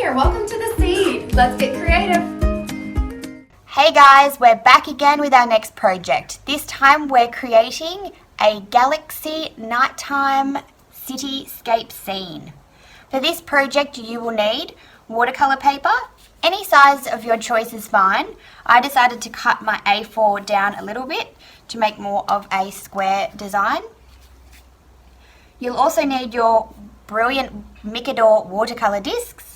here, welcome to the Seed. Let's get creative. Hey guys, we're back again with our next project. This time we're creating a galaxy nighttime cityscape scene. For this project you will need watercolor paper. Any size of your choice is fine. I decided to cut my A4 down a little bit to make more of a square design. You'll also need your brilliant Micador watercolor discs,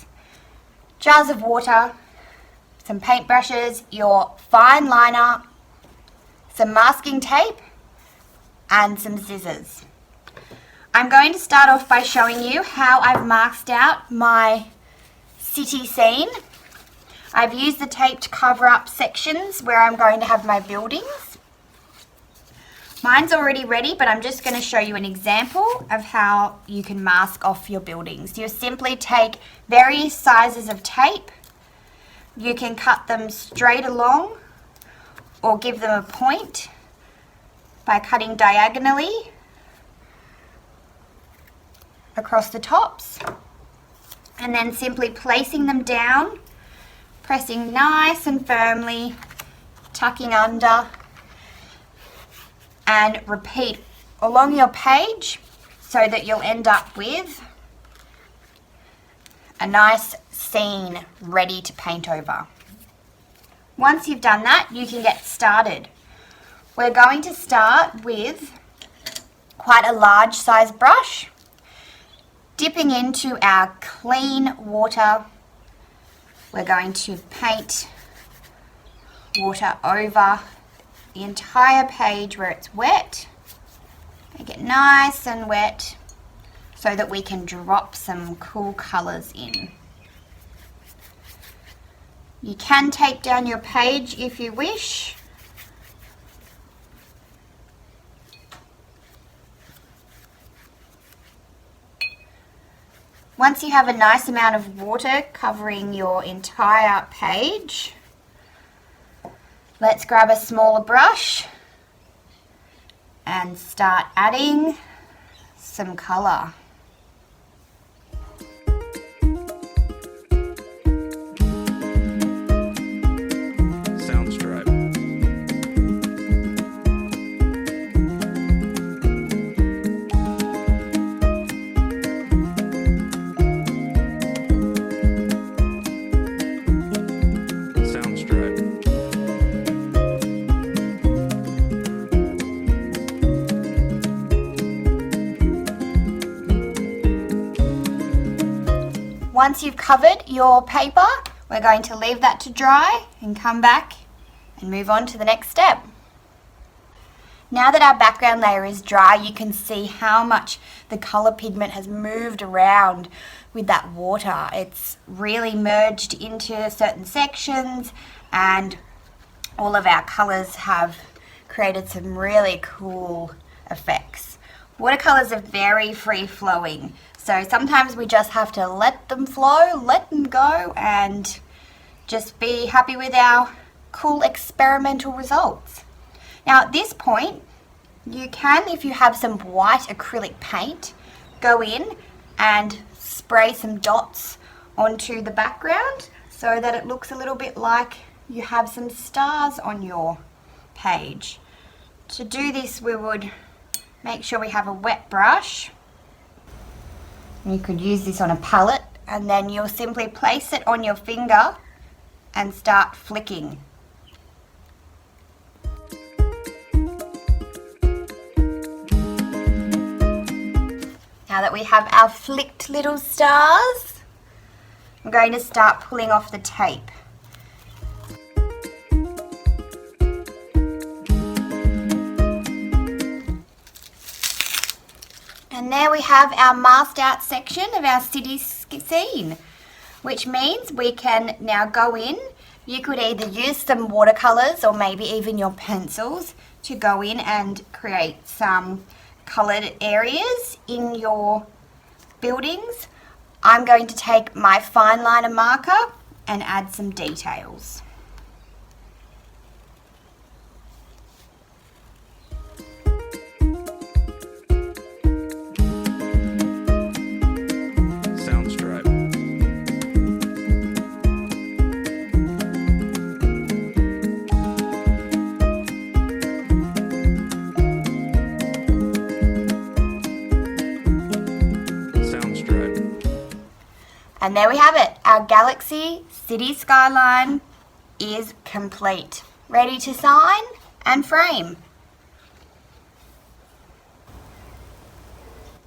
jars of water, some paintbrushes, your fine liner, some masking tape, and some scissors. I'm going to start off by showing you how I've masked out my city scene. I've used the tape to cover up sections where I'm going to have my buildings. Mine's already ready, but I'm just going to show you an example of how you can mask off your buildings. You simply take various sizes of tape. You can cut them straight along or give them a point by cutting diagonally across the tops and then simply placing them down, pressing nice and firmly, tucking under, and repeat along your page so that you'll end up with a nice scene ready to paint over. Once you've done that, you can get started. We're going to start with quite a large size brush, dipping into our clean water. We're going to paint water over the entire page where it's wet. Make it nice and wet so that we can drop some cool colours in. You can take down your page if you wish. Once you have a nice amount of water covering your entire page, let's grab a smaller brush and start adding some colour. Once you've covered your paper, we're going to leave that to dry and come back and move on to the next step. Now that our background layer is dry, you can see how much the colour pigment has moved around with that water. It's really merged into certain sections and all of our colours have created some really cool effects. Watercolours are very free-flowing. So sometimes we just have to let them flow, let them go, and just be happy with our cool experimental results. Now at this point, you can, if you have some white acrylic paint, go in and spray some dots onto the background so that it looks a little bit like you have some stars on your page. To do this, we would make sure we have a wet brush. You could use this on a palette and then you'll simply place it on your finger and start flicking. Now that we have our flicked little stars, I'm going to start pulling off the tape. And there we have our masked out section of our city scene, which means we can now go in. You could either use some watercolours or maybe even your pencils to go in and create some coloured areas in your buildings. I'm going to take my fine liner marker and add some details. And there we have it. Our Galaxy City skyline is complete. Ready to sign and frame.